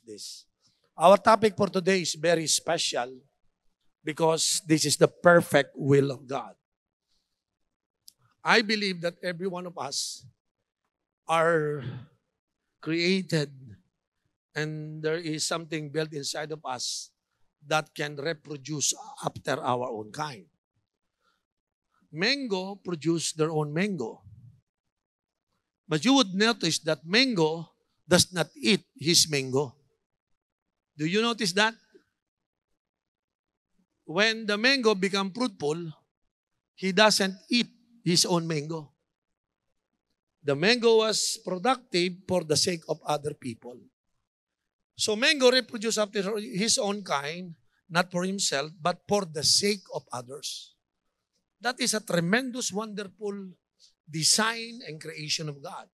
accomplish this. Our topic for today is very special because this is the perfect will of God. I believe that every one of us are created and there is something built inside of us that can reproduce after our own kind. Mango produce their own mango. But you would notice that mango does not eat his mango. Do you notice that? When the mango become fruitful, he doesn't eat his own mango. The mango was productive for the sake of other people. So mango reproduced after his own kind, not for himself, but for the sake of others. That is a tremendous, wonderful design and creation of God.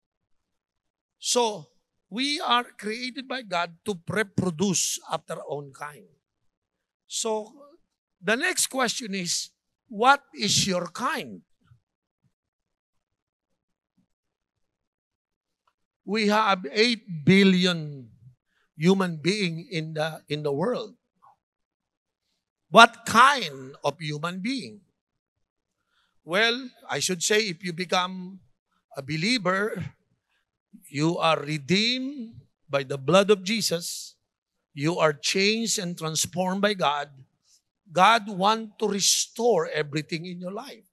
So, we are created by God to reproduce after our own kind. So, the next question is, what is your kind? We have 8 billion human beings in the world. What kind of human being? Well, I should say if you become a believer, you are redeemed by the blood of Jesus. You are changed and transformed by God. God wants to restore everything in your life.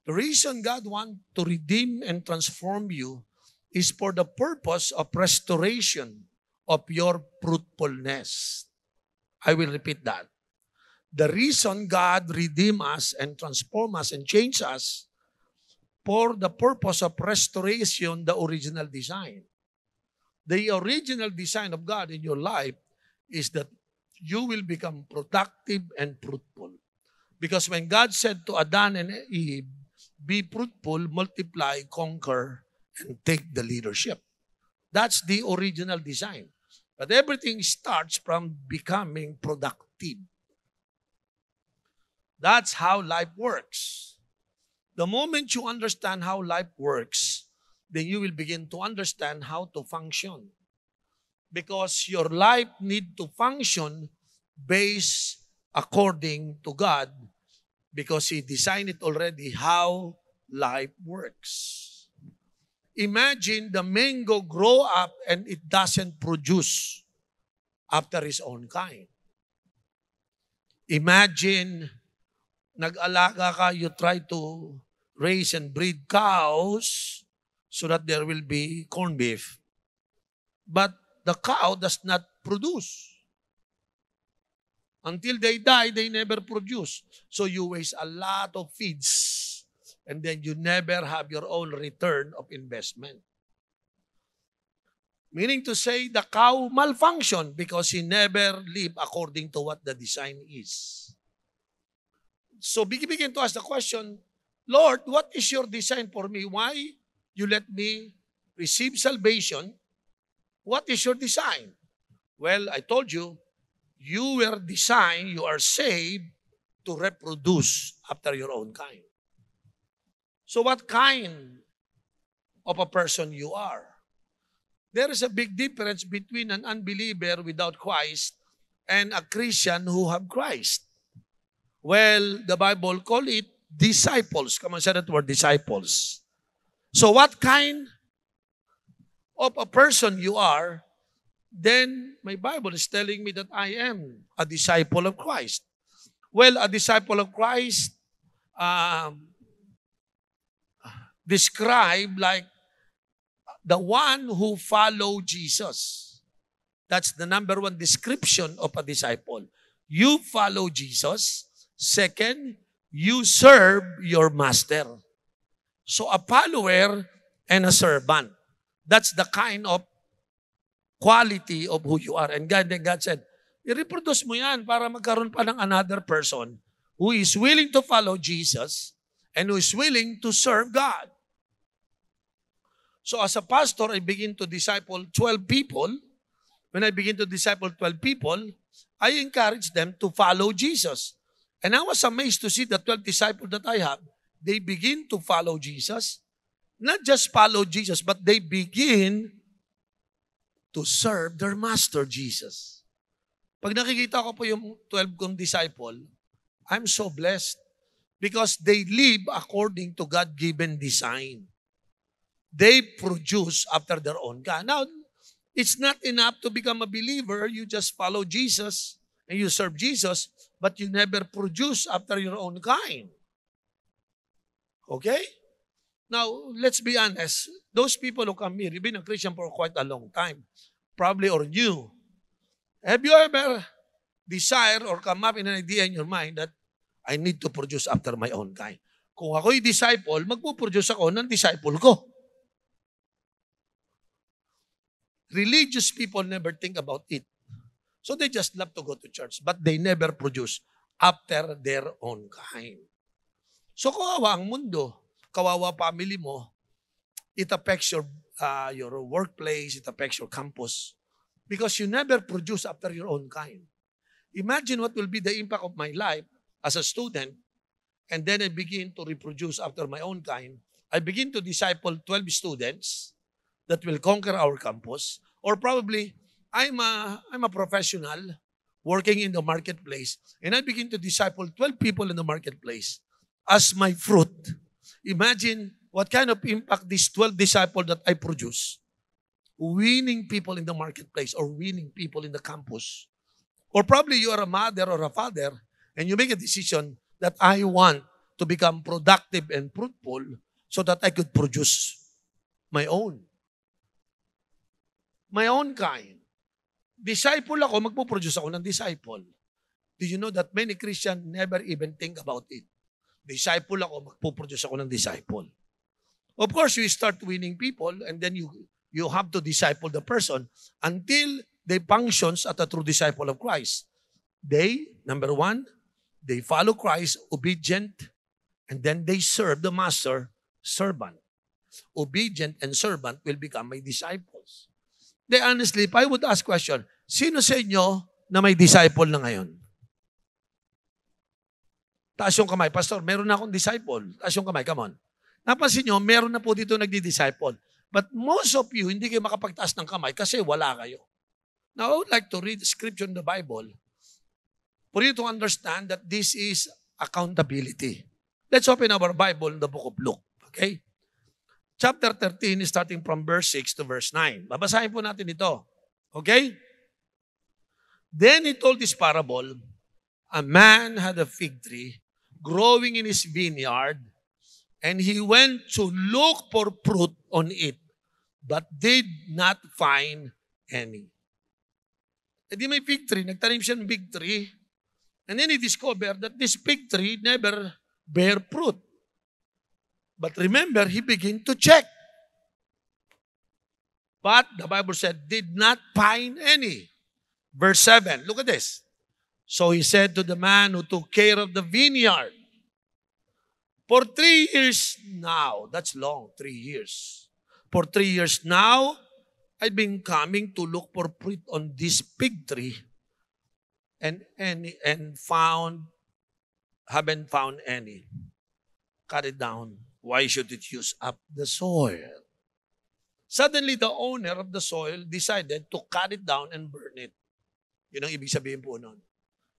The reason God wants to redeem and transform you is for the purpose of restoration of your fruitfulness. I will repeat that. The reason God redeemed us and transformed us and changed us for the purpose of restoration, the original design. The original design of God in your life is that you will become productive and fruitful. Because when God said to Adam and Eve, be fruitful, multiply, conquer, and take the leadership. That's the original design. But everything starts from becoming productive. That's how life works. The moment you understand how life works, then you will begin to understand how to function. Because your life need to function based according to God because He designed it already how life works. Imagine the mango grow up and it doesn't produce after its own kind. Imagine nag-alaga ka, you try to raise and breed cows so that there will be corned beef. But the cow does not produce. Until they die, they never produce. So you waste a lot of feeds and then you never have your own return of investment. Meaning to say, the cow malfunctioned because he never lived according to what the design is. So begin to ask the question, Lord, what is your design for me? Why you let me receive salvation? What is your design? Well, I told you, you were designed, you are saved to reproduce after your own kind. So what kind of a person you are? There is a big difference between an unbeliever without Christ and a Christian who have Christ. Well, the Bible call it disciples. Come on, say that word, disciples. So what kind of a person you are, then my Bible is telling me that I am a disciple of Christ. Well, a disciple of Christ described like the one who follow Jesus. That's the number one description of a disciple. You follow Jesus. Second, you serve your master. So a follower and a servant. That's the kind of quality of who you are. And God said, i-reproduce mo yan para magkaroon pa ng another person who is willing to follow Jesus and who is willing to serve God. So as a pastor, I begin to disciple 12 people. When I begin to disciple 12 people, I encourage them to follow Jesus. And I was amazed to see the 12 disciples that I have. They begin to follow Jesus. Not just follow Jesus, but they begin to serve their master, Jesus. Pag nakikita ko po yung 12 kong disciple, I'm so blessed because they live according to God-given design. They produce after their own kind. Now, it's not enough to become a believer. You just follow Jesus and you serve Jesus, but you never produce after your own kind. Okay? Now, let's be honest. Those people who come here, you've been a Christian for quite a long time, probably or new. Have you ever desired or come up in an idea in your mind that I need to produce after my own kind? Kung ako'y disciple, magpuproduce ako ng disciple ko. Religious people never think about it. So they just love to go to church, but they never produce after their own kind. So kawawa ang mundo, kawawa family mo, it affects your workplace, it affects your campus, because you never produce after your own kind. Imagine what will be the impact of my life as a student, and then I begin to reproduce after my own kind. I begin to disciple 12 students that will conquer our campus, or probably I'm a professional working in the marketplace, and I begin to disciple 12 people in the marketplace as my fruit. Imagine what kind of impact these 12 disciples that I produce, winning people in the marketplace or winning people in the campus. Or probably you are a mother or a father and you make a decision that I want to become productive and fruitful so that I could produce my own kind. Disciple ako, magpo-produce ako ng disciple. Did you know that many Christians never even think about it? Disciple ako, magpo-produce ako ng disciple. Of course, you start winning people and then you have to disciple the person until they functions as a true disciple of Christ. They, number one, they follow Christ, obedient, and then they serve the master, servant. Obedient and servant will become my disciples. They honestly, if I would ask question, sino sa inyo na may disciple na ngayon? Taas yung kamay. Pastor, meron na akong disciple. Taas yung kamay, come on. Napansin nyo, meron na po dito nagdi-disciple. But most of you, hindi kayo makapagtaas ng kamay kasi wala kayo. Now, I would like to read the scripture in the Bible for you to understand that this is accountability. Let's open our Bible in the book of Luke. Okay? Chapter 13 is starting from verse 6 to verse 9. Babasahin po natin ito. Okay? Then he told this parable, a man had a fig tree growing in his vineyard, and he went to look for fruit on it, but did not find any. E di may fig tree, nagtanim siya ng fig tree, and then he discovered that this fig tree never bear fruit. But remember, he began to check. But the Bible said, did not find any. Verse 7, look at this. So he said to the man who took care of the vineyard, for 3 years now, that's long, 3 years. For 3 years now, I've been coming to look for fruit on this fig tree and haven't found any. Cut it down. Why should it use up the soil? Suddenly, the owner of the soil decided to cut it down and burn it. Yun ang ibig sabihin po nun.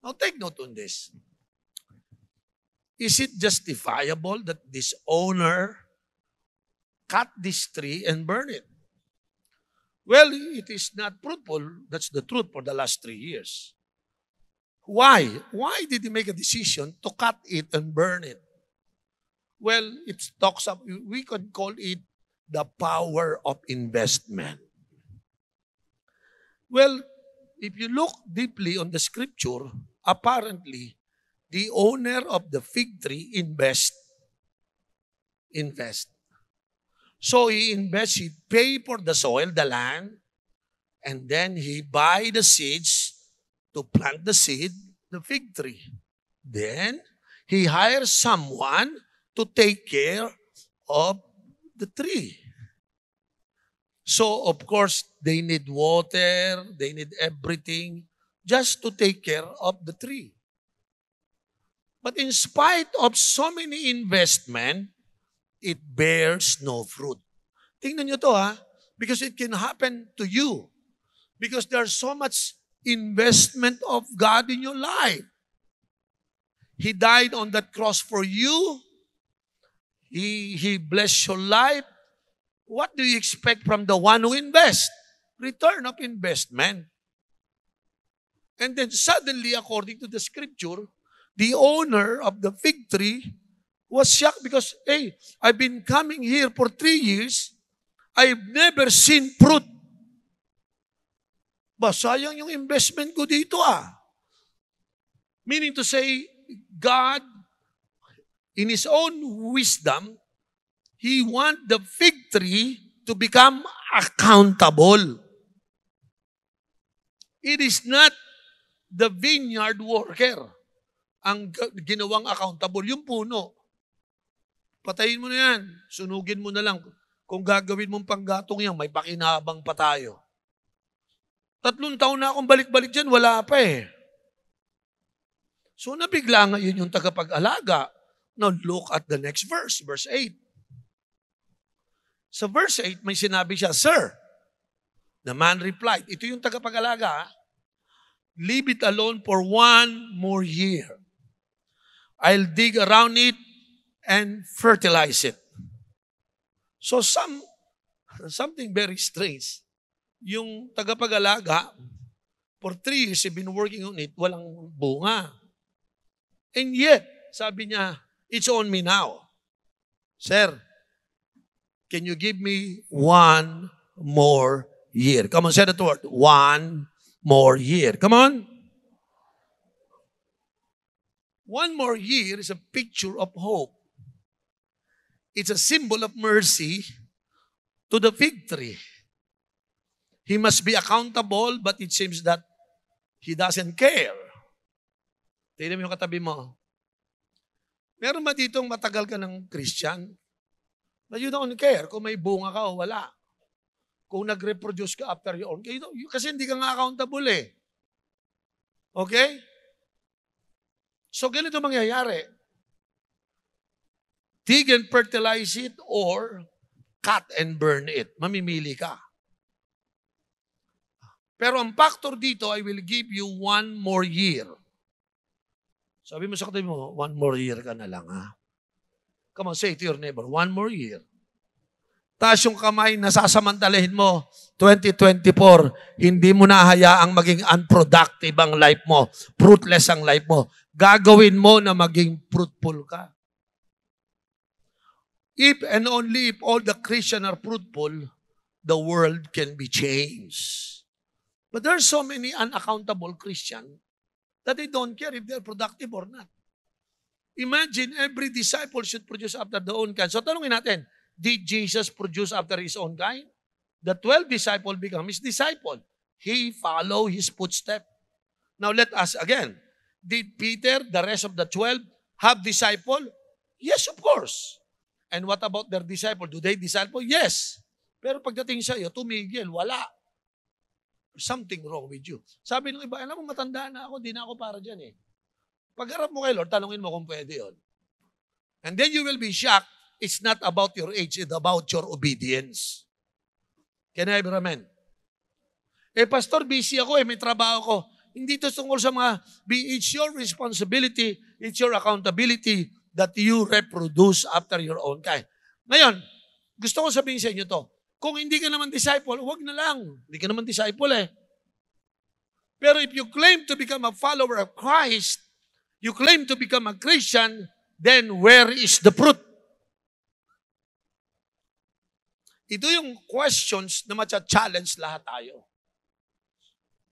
Now, take note on this. Is it justifiable that this owner cut this tree and burn it? Well, it is not fruitful. That's the truth for the last 3 years. Why? Why did he make a decision to cut it and burn it? Well, it talks up, we could call it the power of investment. Well, if you look deeply on the scripture, apparently, the owner of the fig tree invest. So he invests, he pay for the soil, the land, and then he buy the seeds to plant the seed, the fig tree. Then, he hires someone to take care of the tree. So, of course, they need water, they need everything just to take care of the tree. But in spite of so many investment, it bears no fruit. Tingnan nyo to because it can happen to you. Because there's so much investment of God in your life. He died on that cross for you. He blessed your life. What do you expect from the one who invests? Return of investment. And then suddenly, according to the scripture, the owner of the fig tree was shocked because, hey, I've been coming here for 3 years. I've never seen fruit. Ba, sayang yung investment ko dito Meaning to say, God, in His own wisdom, He want the fig tree to become accountable. It is not the vineyard worker ang ginawang accountable. Yung puno, patayin mo na yan. Sunugin mo na lang. Kung gagawin mong panggatong yan, may pakinabang pa tayo. 3 taon na akong balik-balik dyan, wala pa So nabigla ngayon yung tagapag-alaga. Now look at the next verse, verse 8. Sa verse 8, may sinabi siya, Sir, the man replied, ito yung tagapag-alaga, leave it alone for 1 more year. I'll dig around it and fertilize it. So something very strange. Yung tagapag-alaga, for 3 years, he's been working on it, walang bunga. And yet, sabi niya, it's on me now. Sir, can you give me 1 more year? Come on, say that word. 1 more year. Come on. 1 more year is a picture of hope. It's a symbol of mercy to the fig tree. He must be accountable, but it seems that he doesn't care. Tignan mo yung katabi mo. Meron ba ditong matagal ka ng Christian? But you don't care kung may bunga ka o wala. Kung nag-reproduce ka after your own. Kasi hindi ka nga accountable Okay? So, ganito mangyayari. Dig and fertilize it or cut and burn it. Mamimili ka. Pero ang factor dito, I will give you 1 more year. Sabi mo sa katabi mo, 1 more year ka na lang Come on, say to your neighbor, 1 more year. Taas yung kamay, nasasamantalahin mo, 2024, hindi mo na hayaang maging unproductive ang life mo, fruitless ang life mo. Gagawin mo na maging fruitful ka. If and only if all the Christians are fruitful, the world can be changed. But there are so many unaccountable Christians that they don't care if they're productive or not. Imagine every disciple should produce after their own kind. So tanungin natin, did Jesus produce after His own kind? The 12 disciples become His disciple. He followed His footsteps. Now let us again, did Peter, the rest of the 12, have disciple? Yes, of course. And what about their disciple? Do they disciple? Yes. Pero pagdating sa iyo, tumigil, wala. Something wrong with you. Sabi ng iba, alam mo, matanda na ako, di na ako para dyan Pagharap mo kay Lord, tanungin mo kung pwede yun. And then you will be shocked. It's not about your age, it's about your obedience. Can I have amen? Pastor, busy ako may trabaho ko. Hindi ito tungkol sa it's your responsibility, it's your accountability that you reproduce after your own kind. Ngayon, gusto ko sabihin sa inyo to, kung hindi ka naman disciple, huwag na lang. Hindi ka naman disciple Pero if you claim to become a follower of Christ, you claim to become a Christian, then where is the fruit? Ito yung questions na matcha-challenge lahat tayo.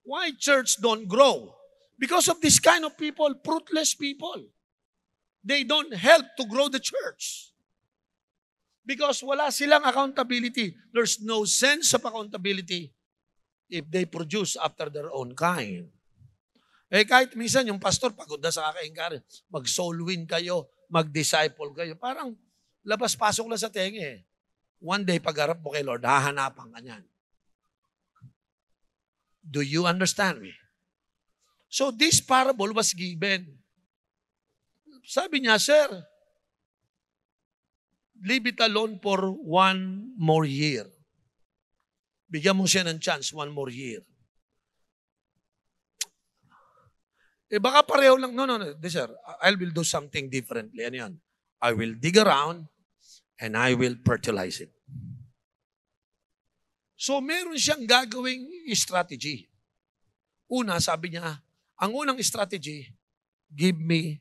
Why church don't grow? Because of this kind of people, fruitless people. They don't help to grow the church. Because wala silang accountability. There's no sense of accountability if they produce after their own kind. Kahit minsan yung pastor, pagod na sa kaka-encourage, mag-soul win kayo, mag-disciple kayo. Parang labas-pasok lang sa tenga One day, pagharap mo kay Lord, hahanapan ka niyan. Do you understand me? So this parable was given. Sabi niya, Sir, leave it alone for 1 more year. Bigyan mo siya ng chance, 1 more year. Baka pareho lang. No, sir. I will do something differently. Ano yan? I will dig around and I will fertilize it. So, meron siyang gagawing strategy. Una, sabi niya, ang unang strategy, give me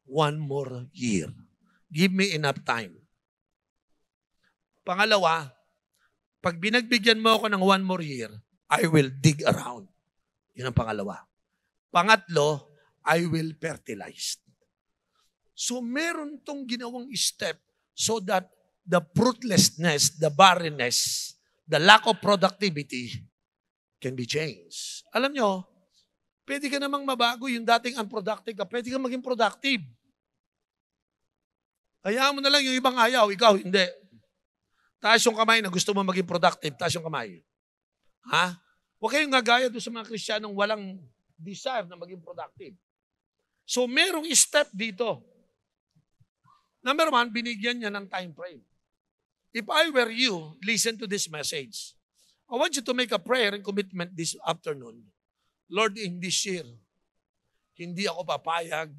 1 more year. Give me enough time. Pangalawa, pag binagbigyan mo ako ng 1 more year, I will dig around. Yun ang pangalawa. Pangatlo, I will fertilize. So meron tong ginawang step so that the fruitlessness, the barrenness, the lack of productivity can be changed. Alam nyo, pwede ka namang mabago yung dating unproductive ka, pwede ka maging productive. Hayaan mo na lang yung ibang ayaw, ikaw hindi. Taas yung kamay na gusto mo maging productive, taas yung kamay. Ha? Huwag kayong gagaya doon sa mga Kristiyanong walang desire na maging productive. So, merong step dito. Number 1, binigyan niya ng time frame. If I were you, listen to this message. I want you to make a prayer and commitment this afternoon. Lord, in this year, hindi ako papayag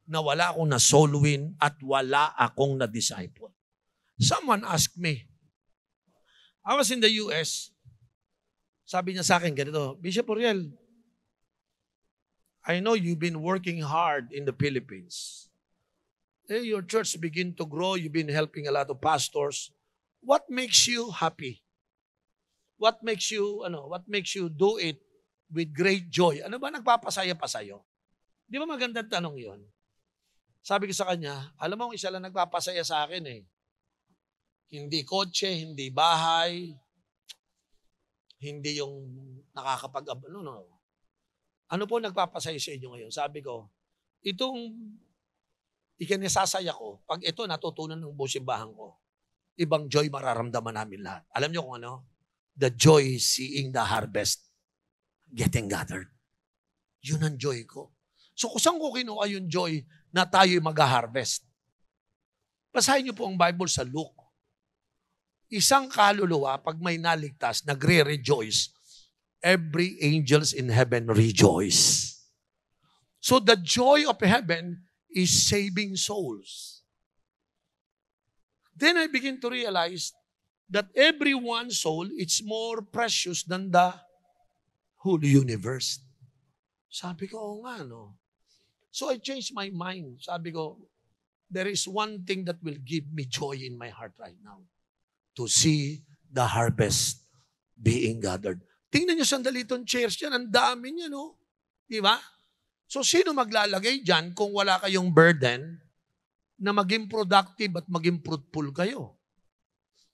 na wala akong na-soul win at wala akong na-disciple. Someone asked me, I was in the US, sabi niya sa akin ganito, Bishop Uriel, I know you've been working hard in the Philippines. Your church begin to grow, you've been helping a lot of pastors. What makes you happy? What makes you do it with great joy? Ano ba nagpapasaya pa sa'yo? Di ba magandang tanong yun? Sabi ko sa kanya, alam mo, isa lang nagpapasaya sa akin eh. Hindi kotse, hindi bahay, hindi yung Ano po nagpapasaya sa inyo ngayon? Sabi ko, itong ikinisasaya ko, pag ito natutunan ng buong simbahan ko, ibang joy mararamdaman namin lahat. Alam niyo kung ano? The joy seeing the harvest getting gathered. Yun ang joy ko. So kung saan ko kinuha yung joy na tayo'y mag-harvest? Basahin niyo po ang Bible sa Luke. Isang kaluluwa, pag may naligtas, nagre-rejoice. Every angels in heaven rejoice. So the joy of heaven is saving souls. Then I begin to realize that every one soul, it's more precious than the whole universe. Sabi ko, oo nga, no? So I changed my mind. Sabi ko, there is one thing that will give me joy in my heart right now. To see the harvest being gathered. Tingnan nyo sandali itong chairs dyan. Ang dami niya, no? Di ba? So, sino maglalagay dyan kung wala kayong burden na maging productive at maging fruitful kayo?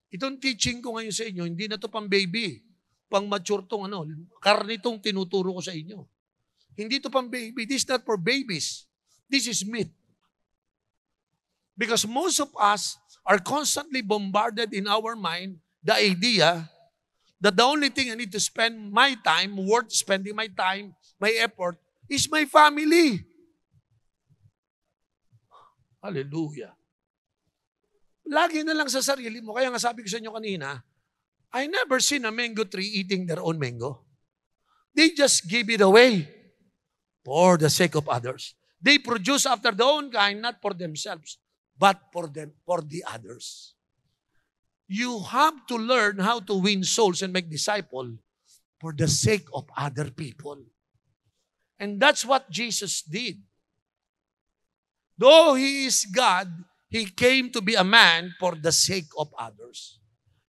Itong teaching ko ngayon sa inyo, hindi na to pang baby. Pang mature tong karne itong tinuturo ko sa inyo. Hindi to pang baby. This is not for babies. This is meat. Because most of us are constantly bombarded in our mind the idea that the only thing I need to spend my time, worth spending my time, my effort, is my family. Hallelujah. Lagi na lang sa sarili mo. Kaya nga sabi ko sa inyo kanina, I never seen a mango tree eating their own mango. They just give it away for the sake of others. They produce after their own kind, not for themselves, but for the others. You have to learn how to win souls and make disciples for the sake of other people. And that's what Jesus did. Though He is God, He came to be a man for the sake of others.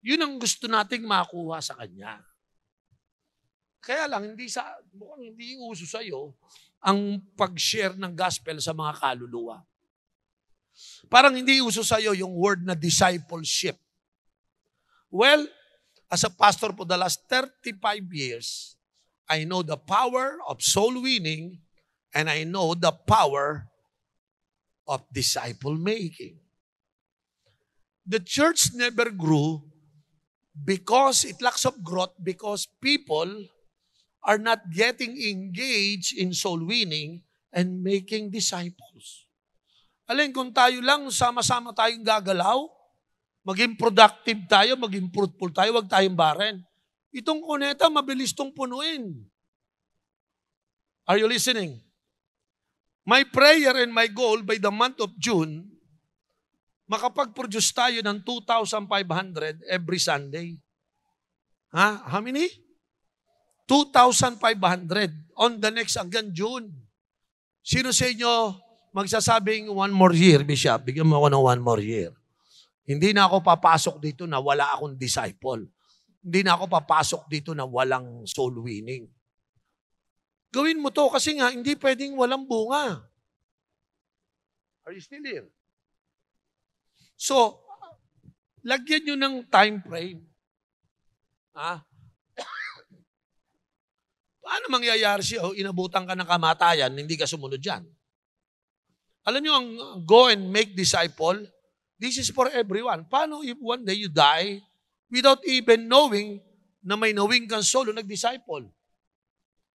Yun ang gusto nating makuha sa Kanya. Kaya lang, mukhang hindi uso sa'yo ang pag-share ng gospel sa mga kaluluwa. Parang hindi uso sa'yo yung word na discipleship. Well, as a pastor for the last 35 years, I know the power of soul winning and I know the power of disciple making. The church never grew because it lacks of growth because people are not getting engaged in soul winning and making disciples. Alin, kung tayo lang, sama-sama tayong gagalaw, maging productive tayo, maging fruitful tayo, wag tayong barren. Itong kuneta, mabilis tong punuin. Are you listening? My prayer and my goal by the month of June, makapag-produce tayo ng 2,500 every Sunday. Ha? How many? 2,500 on the next hanggang June. Sino sa inyo magsasabing 1 more year, Bishop? Bigyan mo ako ng 1 more year. Hindi na ako papasok dito na wala akong disciple. Hindi na ako papasok dito na walang soul winning. Gawin mo to kasi nga hindi pwedeng walang bunga. Are you still here? So, lagyan nyo ng time frame. Ha? Paano mangyayari siya? Inabutan ka ng kamatayan, hindi ka sumunod dyan. Alam nyo, ang go and make disciple, this is for everyone. Paano if one day you die without even knowing na may knowing kang solo nag-disciple?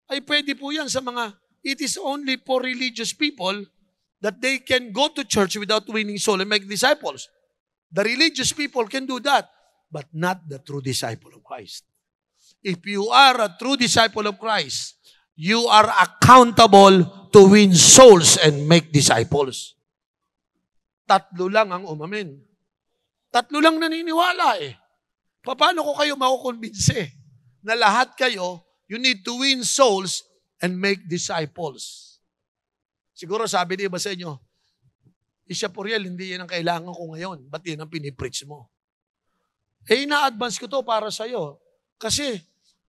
Ay pwede po yan sa mga, it is only for religious people that they can go to church without winning soul and make disciples. The religious people can do that, but not the true disciple of Christ. If you are a true disciple of Christ, you are accountable to win souls and make disciples. 3 lang ang umamin. 3 lang naniniwala eh. Paano ko kayo makukonbinse na lahat kayo, you need to win souls and make disciples? Siguro sabi di ba sa inyo, Isya Puriel, hindi yan ang kailangan ko ngayon. Ba't yan ang pinipreach mo? Eh, ina-advance ko to para sa'yo. Kasi,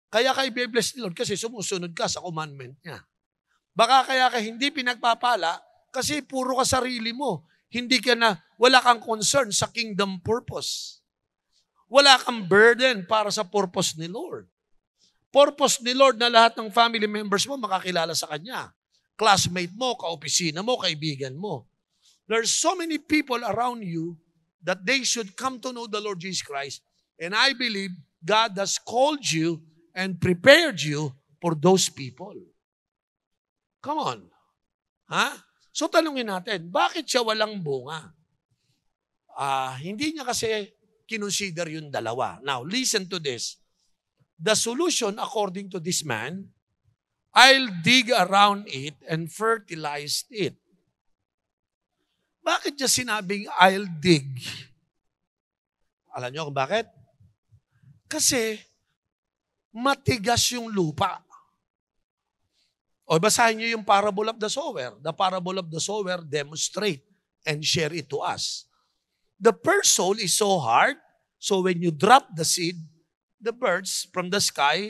kaya ka i-bless ni Lord kasi sumusunod ka sa commandment niya. Baka kaya ka hindi pinagpapala kasi puro ka sarili mo. Hindi ka na, wala kang concern sa kingdom purpose. Wala kang burden para sa purpose ni Lord. Purpose ni Lord na lahat ng family members mo makakilala sa Kanya. Classmate mo, kaopisina mo, kaibigan mo. There's so many people around you that they should come to know the Lord Jesus Christ. And I believe God has called you and prepared you for those people. Come on. Ha? So tanungin natin, bakit siya walang bunga? Hindi niya kasi kinonsider yung dalawa. Now, listen to this. The solution, according to this man, I'll dig around it and fertilize it. Bakit niya sinabing, I'll dig? Alam niyo kung bakit? Kasi, matigas yung lupa. O basahin niyo yung parable of the sower. The parable of the sower demonstrate and share it to us. The first soul is so hard, so when you drop the seed, the birds from the sky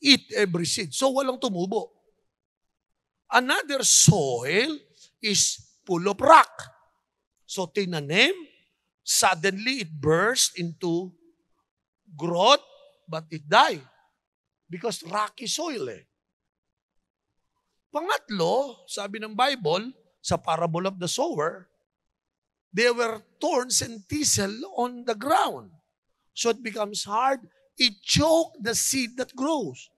eat every seed. So walang tumubo. Another soil is full of rock. So tinanim, suddenly it burst into growth, but it died. Because rocky soil eh. Pangatlo, sabi ng Bible, sa parable of the sower, there were thorns and thistle on the ground. So it becomes hard. It choked the seed that grows.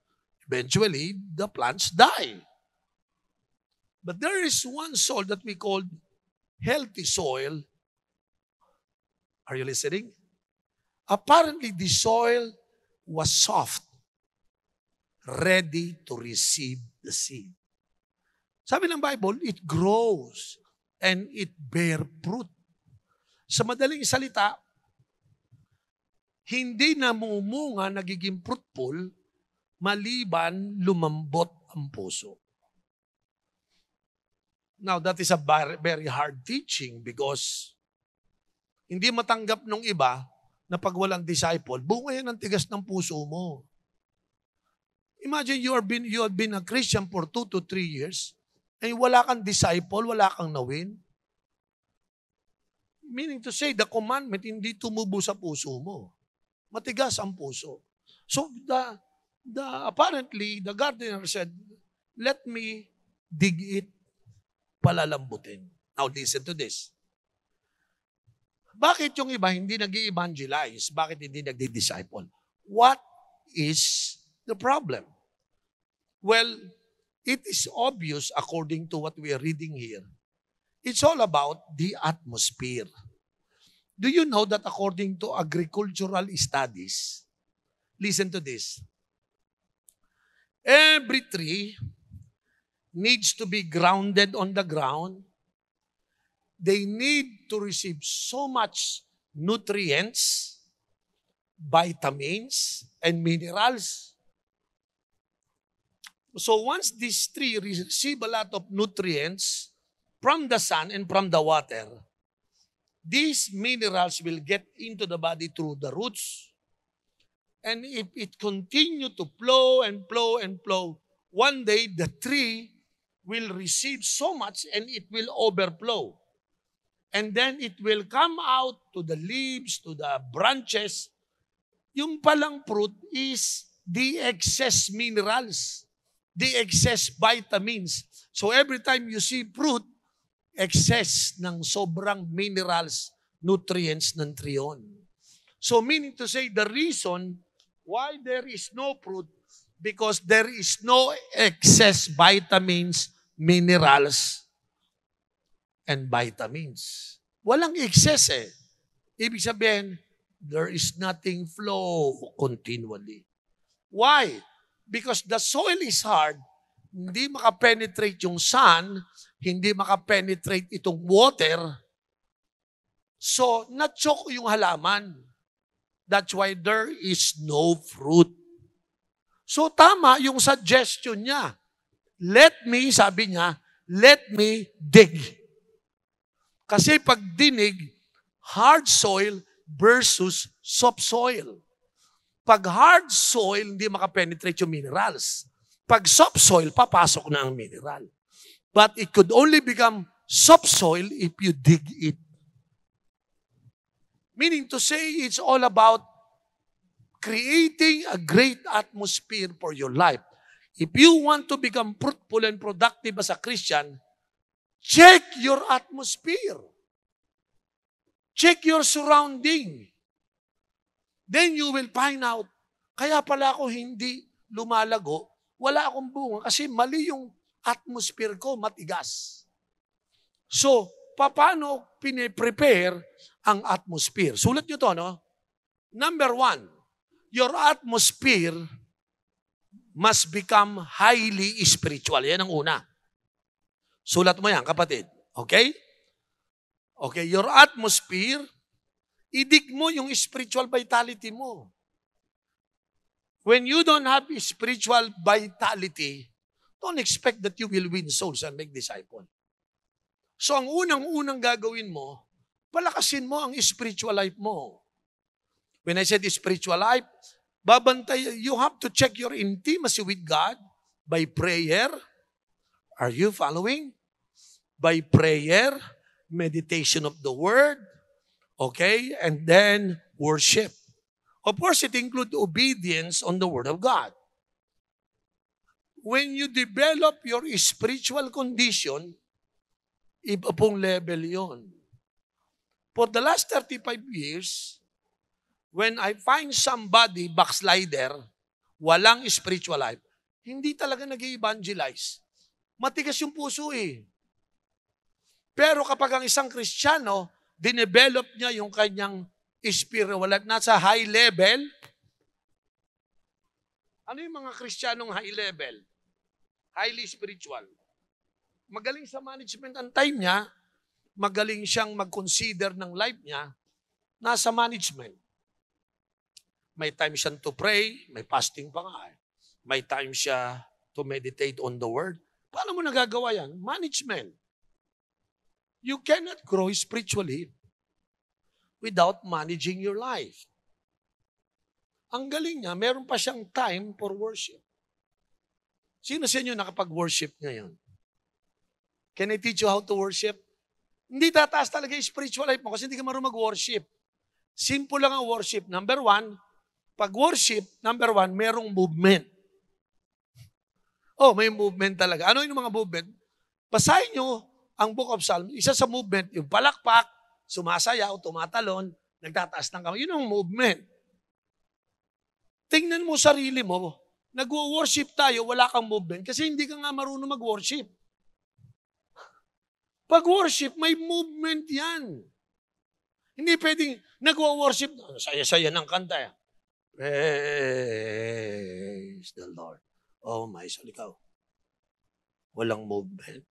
Eventually, the plants die. But there is one soil that we call healthy soil. Are you listening? Apparently, the soil was soft, ready to receive the seed. Sabi ng Bible, it grows and it bear fruit. Sa madaling salita, hindi namumunga, nagiging fruitful, maliban lumambot ang puso. Now, that is a very hard teaching because hindi matanggap nung iba na pag walang disciple, bunga yan ang tigas ng puso mo. Imagine you have been a Christian for 2 to 3 years and wala kang disciple, wala kang nawin. Meaning to say, the commandment hindi tumubo sa puso mo. Matigas ang puso. So, apparently, the gardener said, let me dig it, palalambutin. Now, listen to this. Bakit yung iba hindi nag-evangelize? Bakit hindi nagdi-disciple? What is the problem? Well, it is obvious according to what we are reading here. It's all about the atmosphere. Do you know that according to agricultural studies, listen to this, every tree needs to be grounded on the ground. They need to receive so much nutrients, vitamins, and minerals. So once these three receive a lot of nutrients from the sun and from the water, these minerals will get into the body through the roots. And if it continue to flow and flow and flow, one day the tree will receive so much and it will overflow. And then it will come out to the leaves, to the branches. Yung palang fruit is the excess minerals, the excess vitamins. So every time you see fruit, excess ng sobrang minerals, nutrients ng tree yun. So meaning to say, the reason why there is no fruit, because there is no excess vitamins, minerals, and vitamins. Walang excess eh. Ibig sabihin, there is nothing flow continually. Why? Because the soil is hard, hindi makapenetrate yung sun, hindi makapenetrate itong water, so na-choke yung halaman. That's why there is no fruit. So tama yung suggestion niya. Sabi niya, let me dig. Kasi pag dinig, hard soil versus soft soil. Pag hard soil, hindi makapenetrate yung minerals. Pag soft soil, papasok na ang mineral. But it could only become soft soil if you dig it. Meaning to say, it's all about creating a great atmosphere for your life. If you want to become fruitful and productive as a Christian, check your atmosphere. Check your surrounding. Then you will find out, kaya pala ako hindi lumalago, wala akong bunga kasi mali yung atmosphere ko, matigas. So, paano piniprepare ang atmosphere? Sulat nyo to, no? Number 1, your atmosphere must become highly spiritual. Yan ang una. Sulat mo yan, kapatid. Okay? Okay, your atmosphere, idig mo yung spiritual vitality mo. When you don't have spiritual vitality, don't expect that you will win souls and make disciples. So ang unang-unang gagawin mo, palakasin mo ang spiritual life mo. When I said spiritual life, you have to check your intimacy with God by prayer. Are you following? By prayer, meditation of the Word, okay, and then worship. Of course, it includes obedience on the Word of God. When you develop your spiritual condition, iba pong level yon. For the last 35 years, when I find somebody backslider, walang spiritual life, hindi talaga nag-evangelize. Matigas yung puso eh. Pero kapag ang isang Kristiyano, dinevelop niya yung kanyang spiritual life, nasa high level. Ano yung mga Kristiyanong high level? Highly spiritual. Magaling sa management ang time niya, magaling siyang mag-consider ng life niya, nasa management. May time siyang to pray, may fasting pa nga. May time siya to meditate on the Word. Paano mo nagagawa yan? Management. You cannot grow spiritually without managing your life. Ang galing niya, meron pa siyang time for worship. Sino sa inyo nakapag-worship ngayon? Can I teach you how to worship? Hindi tataas talaga yung spiritual life mo kasi hindi ka marunong mag-worship. Simple lang ang worship. Number 1, pag worship, number 1, merong movement. Oh, may movement talaga. Ano yung mga movement? Basahin nyo ang Book of Psalms. Isa sa movement, yung palakpak, sumasayaw, tumatalon, nagtataas ng kamay. Yun ang movement. Tingnan mo sarili mo. Nag-worship tayo, wala kang movement kasi hindi ka nga marunong mag-worship. Pag worship, may movement yan. Hindi pwedeng nag-worship, saya-saya ng kanta. Praise the Lord. Oh my, salikaw. walang movement.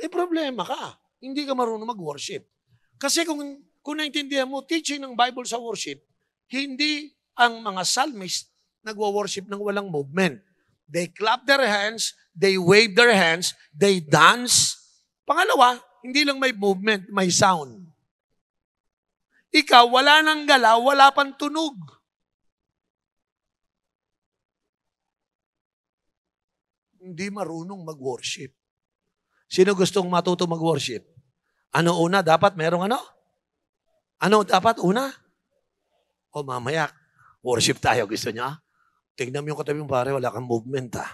May problema ka. Hindi ka marunong mag-worship. Kasi kung naintindihan mo, teaching ng Bible sa worship, hindi ang mga psalmist nagwo-worship ng walang movement. They clap their hands, they wave their hands, they dance. Pangalawa, hindi lang may movement, may sound. Ikaw, wala nang galaw, wala pang tunog. Hindi marunong mag-worship. Sino gustong matuto mag-worship? Ano una? Dapat merong ano? Ano dapat una? O mamaya, worship tayo. Gusto niya? Tingnan mo yung katabi mo, pare, wala kang movement ha.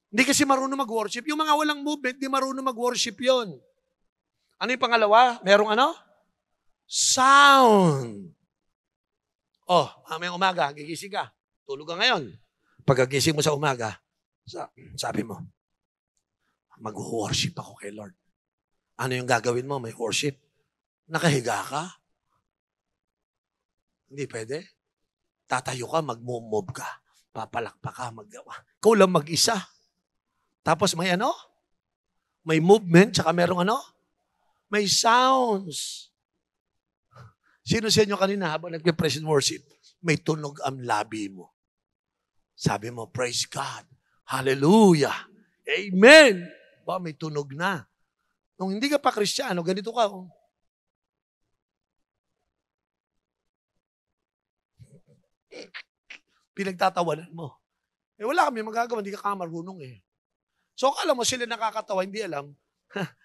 Hindi kasi marunong mag-worship. Yung mga walang movement, di marunong mag-worship yon. Ano yung pangalawa? Merong ano? Sound. Oh, mamayang umaga, gigising ka. Tulog ka ngayon. Pagkagising mo sa umaga, sabi mo, mag-worship ako kay Lord. Ano yung gagawin mo? May worship. Nakahiga ka? Hindi pwede. Tatayo ka, mag-move ka. Papalakpak ka, maggawa. Ikaw lang mag-isa. Tapos may ano? May movement, tsaka merong ano? May sounds. Sino sa inyo kanina habang nagpe-praise and worship, may tunog ang labi mo? Sabi mo, praise God. Hallelujah. Amen. Ba, may tunog na. Nung hindi ka pa Kristiyano, ganito ka. Oh. Pinagtatawanan mo. Eh wala kami magagawa, hindi ka marunong eh. So akala mo sila nakakatawa, hindi alam.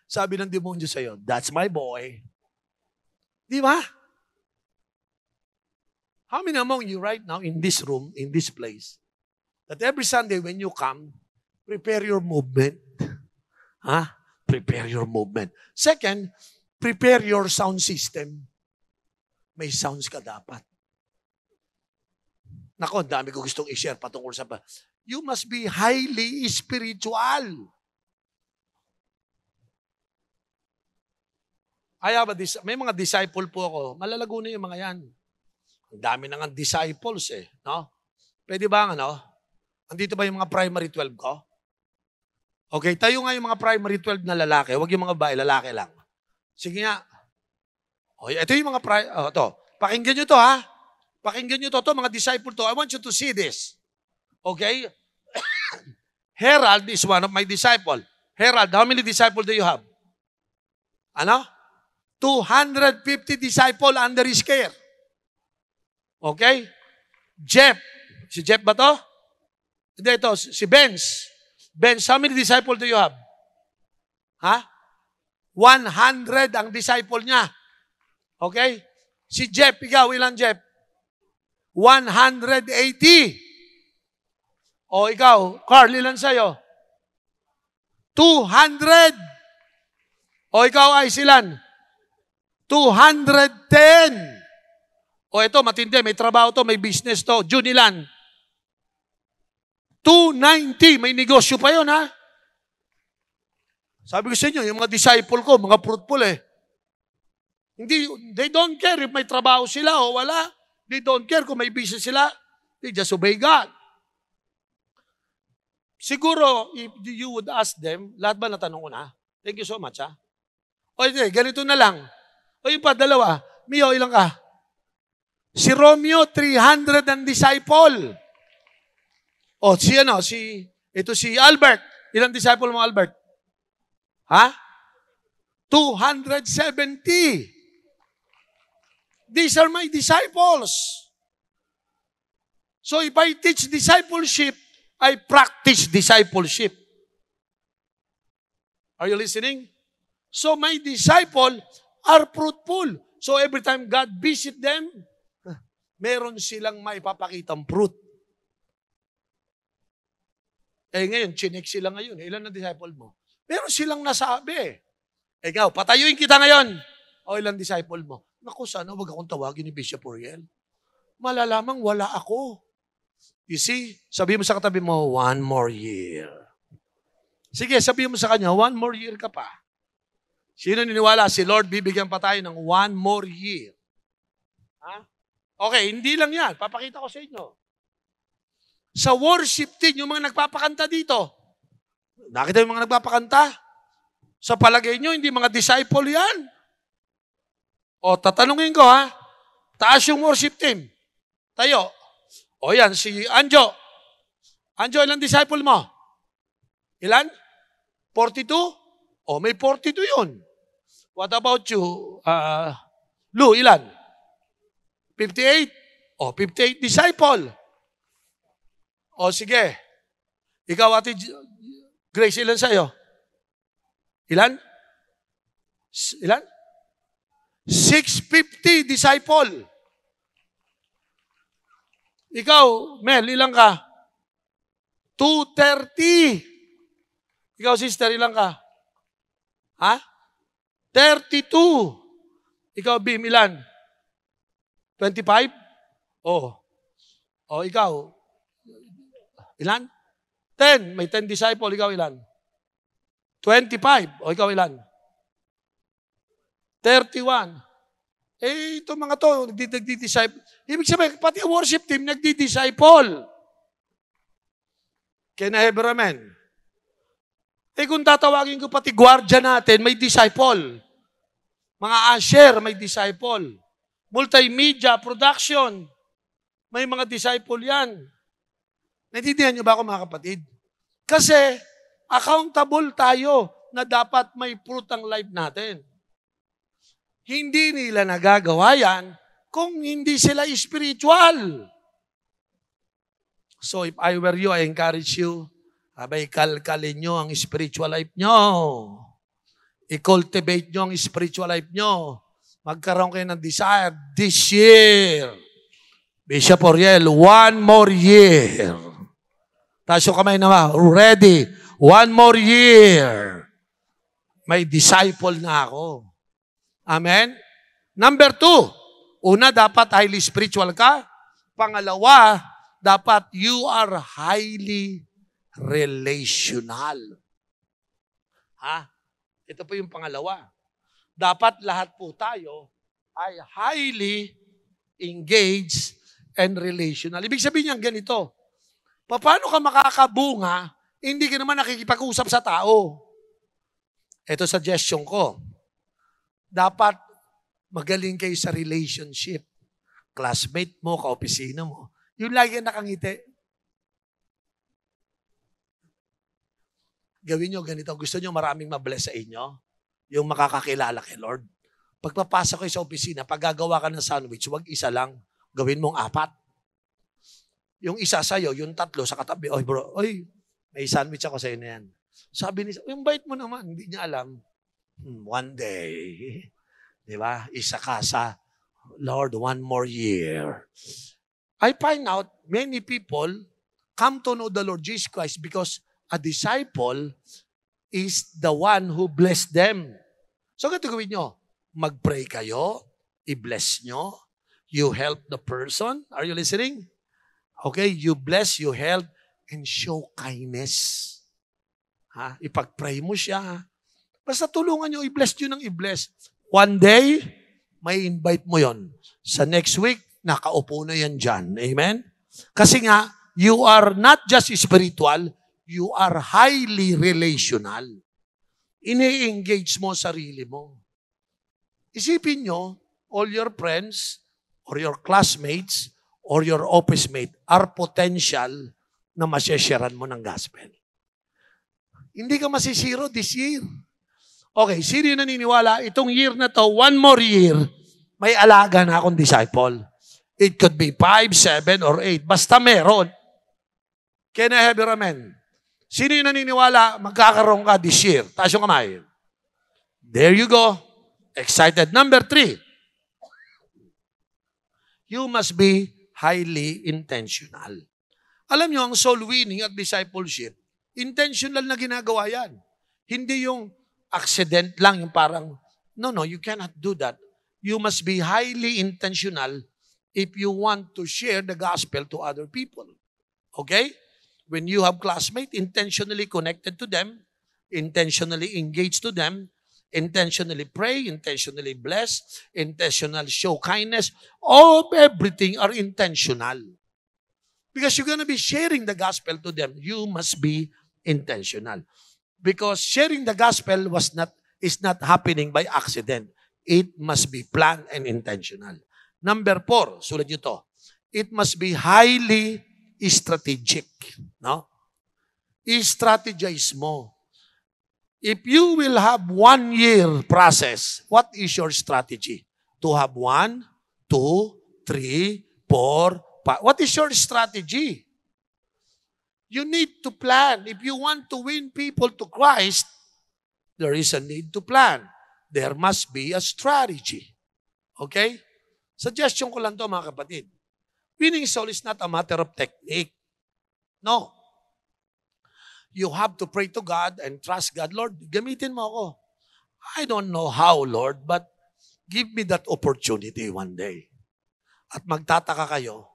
Sabi ng demonyo sa'yo, that's my boy. Di ba? How many among you right now in this room, in this place, that every Sunday when you come, prepare your movement. Ha? Prepare your movement. Second, prepare your sound system. May sounds ka dapat. Nako, dami ko gustong i-share patungkol sa you must be highly spiritual. May mga disciple po ako. Malalago na yung mga yan. Ang dami na nga disciples eh. No? Pwede ba nga, no? Andito ba yung mga primary 12 ko? Okay, tayo nga yung mga primary 12 na lalaki. Huwag yung mga babae, lalaki lang. Sige nga. Okay, ito yung mga pakinggan nyo to ha. Pakinggan nyo to, mga disciple to. I want you to see this. Okay? Herald is one of my disciple. Herald, how many disciples do you have? Ano? 250 disciple under his care. Okay? Jeff. Si Jeff ba to? Hindi, ito. Si Benz. Benz, how many disciple do you have? Ha? 100 ang disciple niya. Okay? Si Jeff, ikaw, ilan Jeff? 180. O ikaw, Carl, ilan sa'yo? 200. O ikaw, ay silan? 210. O ito, matindi, may trabaho to, may business to. June ilan? 290. May negosyo pa yun, ha? Sabi ko sa inyo, yung mga disciple ko, mga fruitful eh. They don't care if may trabaho sila o wala. They don't care kung may business sila. They just obey God. Siguro, if you would ask them, lahat ba natanong ko na? Thank you so much, ha? O hindi, ganito na lang. O yung pa, dalawa. Mio, ilang ka? Si Romeo, 300 ang disciple. O, ito si Albert. Ilang disciple mo, Albert? Ha? 270. These are my disciples. So if I teach discipleship, I practice discipleship. Are you listening? So my disciples are fruitful. So every time God visit them, meron silang maipapakitang fruit. Eh ngayon, chinek sila ngayon. Ilan na disciple mo? Meron silang nasabi. Ikaw, patayuin kita ngayon. O ilang disciple mo? Naku, sana wag akong tawagin ni Bishop Uriel. Malalamang wala ako. You see, sabihin mo sa katabi mo, 1 more year. Sige, sabihin mo sa kanya, 1 more year ka pa. Sino niniwala? Si Lord, bibigyan pa tayo ng 1 more year. Ha? Okay, hindi lang yan. Papakita ko sa inyo. Sa worship team, yung mga nagpapakanta dito, Nakita yung mga nagpapakanta? Sa palagay nyo, hindi mga disciple yan. O, tatanungin ko ha, taas yung worship team. Tayo. O yan, si Anjo. Anjo, ilang disciple mo? Ilan? 42? O, may 42 yun. What about you? Lou, ilan? 58? O, 58 disciple. O, sige. Ikaw, Ate Grace, ilan sa'yo? Ilan? Ilan? 650 disciple. Ikaw, Mel, ilan ka? 230. Ikaw, sister, ilan ka? Ha? 32. Ikaw, Bim, ilan? 25? Oh. Oh, ikaw. Ilan? 10. May 10 disciple. Ikaw, ilan? 25. O, ikaw, ilan? 31. Eh, ito mga to, nagdi-disciple. Ibig sabihin, pati ang worship team, nagdi-disciple. Can I have a amen? Eh, kung tatawagin ko pati gwardiya natin, may disciple. Mga usher, may disciple. Multimedia, production, may mga disciple yan. Naintindihan niyo ba ako, mga kapatid? Kasi, accountable tayo na dapat may fruit ang life natin. Hindi nila nagagawa yan kung hindi sila spiritual. So if I were you, I encourage you, abay kalkalin nyo ang spiritual life nyo. I-cultivate nyo ang spiritual life nyo. Magkaroon kayo ng desire this year. Bishop Oriel, 1 more year. Taas yung kamay naman, ready. 1 more year. May disciple na ako. Amen? Number 2, una, dapat highly spiritual ka. Pangalawa, dapat you are highly relational. Ha? Ito po yung pangalawa. Dapat lahat po tayo ay highly engaged and relational. Ibig sabihin niyan ganito, paano ka makakabunga, hindi ka naman nakikipag-usap sa tao? Ito suggestion ko. Dapat magaling kayo sa relationship. Classmate mo, kaopisina mo. Yung lagi nakangiti. Gawin nyo ganito. Gusto nyo maraming mabless sa inyo? Yung makakakilala kay Lord. Pagpapasok kayo sa opisina, pag gagawa ka ng sandwich, huwag isa lang. Gawin mong 4. Yung isa sa'yo, yung 3 sa katabi. Oy bro, oy, may sandwich ako sa'yo na yan. Sabi niya, yung bait mo naman, hindi niya alam. One day, di ba? Isa ka sa, Lord, 1 more year. I find out many people come to know the Lord Jesus Christ because a disciple is the one who blessed them. So, ganito gawin nyo. Mag-pray kayo, i-bless nyo, you help the person. Are you listening? Okay, you bless, you help, and show kindness. Ha? Ipag-pray mo siya. Basta tulungan nyo, i-bless nyo ng i-bless. One day, may invite mo yon. Sa next week, nakaupo na yan dyan. Amen? Kasi nga, you are not just spiritual, you are highly relational. Ini-engage mo sarili mo. Isipin nyo, all your friends, or your classmates, or your office mate are potential na masyasharan mo ng gospel. Hindi ka masisiro this year. Okay, sino yung naniniwala? Itong year na to, 1 more year, may alaga na akong disciple. It could be 5, 7, or 8. Basta meron. Can I have your amen? Sino yung naniniwala? Magkakaroon ka this year. Taas yung kamay. There you go. Excited. Number 3. You must be highly intentional. Alam nyo, ang soul winning at discipleship, intentional na ginagawa yan. Hindi yung accident lang, yung parang, no, you cannot do that. You must be highly intentional if you want to share the gospel to other people. Okay? When you have classmates, intentionally connected to them, intentionally engaged to them, intentionally pray, intentionally bless, intentional show kindness, all of everything are intentional. Because you're going to be sharing the gospel to them. You must be intentional. Because sharing the gospel is not happening by accident. It must be planned and intentional. Number 4, sulat nyo to. It must be highly strategic. No? I-strategize mo. If you will have 1 year process, what is your strategy? To have 1, 2, 3, 4, 5. What is your strategy? You need to plan. If you want to win people to Christ, there is a need to plan. There must be a strategy. Okay? Suggestion ko lang to, mga kapatid. Winning soul is not a matter of technique. No. You have to pray to God and trust God. Lord, gamitin mo ako. I don't know how, Lord, but give me that opportunity one day. At magtataka kayo,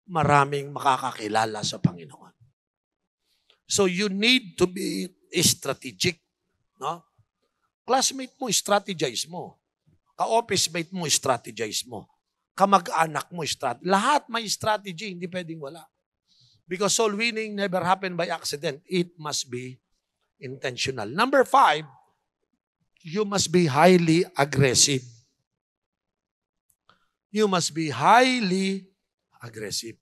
maraming makakakilala sa Panginoon. So you need to be strategic. No? Classmate mo, strategize mo. Ka-office mate mo, strategize mo. Kamag-anak mo, lahat may strategy, hindi pwedeng wala. Because soul winning never happened by accident. It must be intentional. Number 5, you must be highly aggressive. You must be highly aggressive.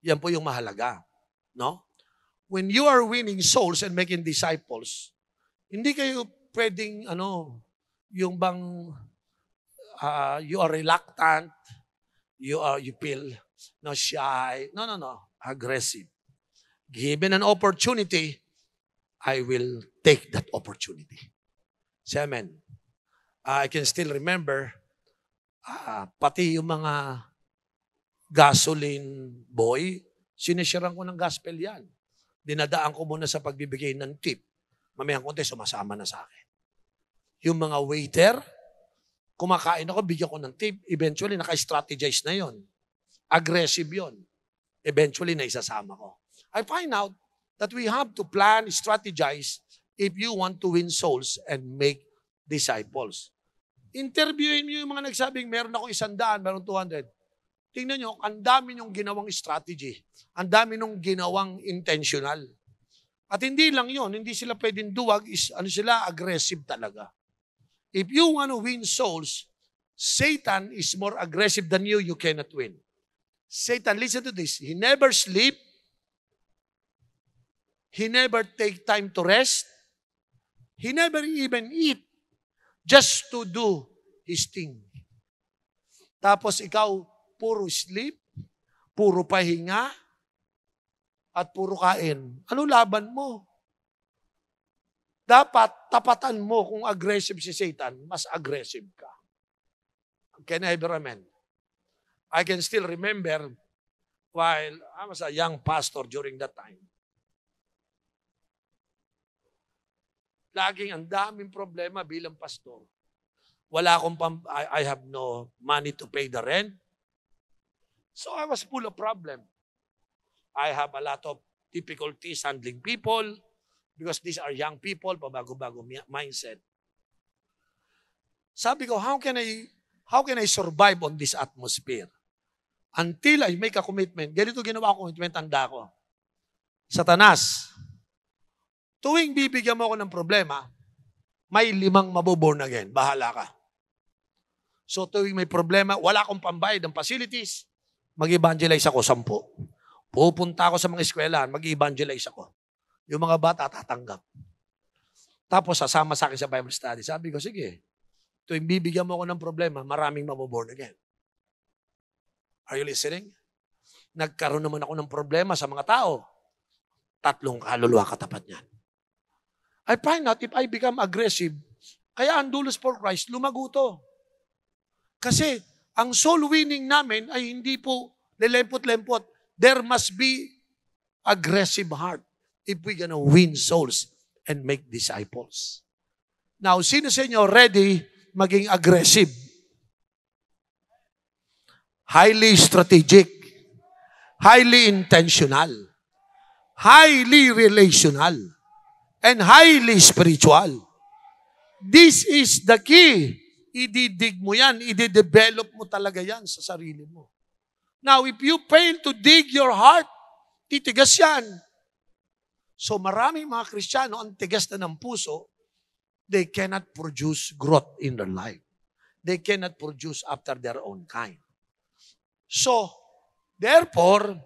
Yan po yung mahalaga. No? When you are winning souls and making disciples, hindi kayo pwedeng, yung bang you are reluctant, you feel shy. No. Aggressive. Given an opportunity, I will take that opportunity. Say amen. I can still remember, pati yung mga gasoline boy, sinisharan ko ng gospel yan. Dinadaan ko muna sa pagbibigay ng tip. Mamayang konti, sumasama na sa akin. Yung mga waiter, kumakain ako, bigyan ko ng tip. Eventually, naka-strategize na yon. Aggressive yon. Eventually, naisasama ko. I find out that we have to plan, strategize if you want to win souls and make disciples. Interviewin niyo yung mga nagsabing, meron ako 100, meron 200. Tingnan nyo, ang dami nyong ginawang strategy. Ang dami nyong ginawang intentional. At hindi lang yon, hindi sila pwedeng duwag, sila aggressive talaga. If you want to win souls, Satan is more aggressive than you cannot win. Satan, listen to this, he never sleep, he never take time to rest, he never even eat, just to do his thing. Tapos ikaw, puro sleep, puro pahinga, at puro kain. Ano laban mo? Dapat tapatan mo kung aggressive si Satan, mas aggressive ka. Can I hear amen? I can still remember while I was a young pastor during that time. Laging ang daming problema bilang pastor. Wala akong I have no money to pay the rent. So I was full of problem. I have a lot of difficulties handling people because these are young people, pabago-bago mindset. Sabi ko, how can I survive on this atmosphere? Until I make a commitment. Ganito ginawa ko, commitment, tanda ko. Satanas, tuwing bibigyan mo ako ng problema, may 5 maboborn again. Bahala ka. So tuwing may problema, wala akong pambayad ng facilities, mag-evangelize ako 10. Pupunta ako sa mga eskwelahan, mag-evangelize ako. Yung mga bata tatanggap. Tapos sasama sa akin sa Bible study. Sabi ko, sige, tuwing bibigyan mo ako ng problema, maraming maboborn again. Are you listening? Nagkaroon naman ako ng problema sa mga tao. 3 kaluluwa katapat niyan. I find out if I become aggressive, kaya ang Dulos for Christ, lumago to. Kasi ang soul winning namin ay hindi po lilempot-lempot. There must be aggressive heart if we're gonna win souls and make disciples. Now, sino sa inyo ready maging aggressive? Highly strategic, highly intentional, highly relational, and highly spiritual. This is the key. Ididig mo yan, i-develop mo talaga yan sa sarili mo. Now, if you fail to dig your heart, titigas yan. So maraming mga Kristiyano, ang tigas na ng puso, they cannot produce growth in their life. They cannot produce after their own kind. So, therefore,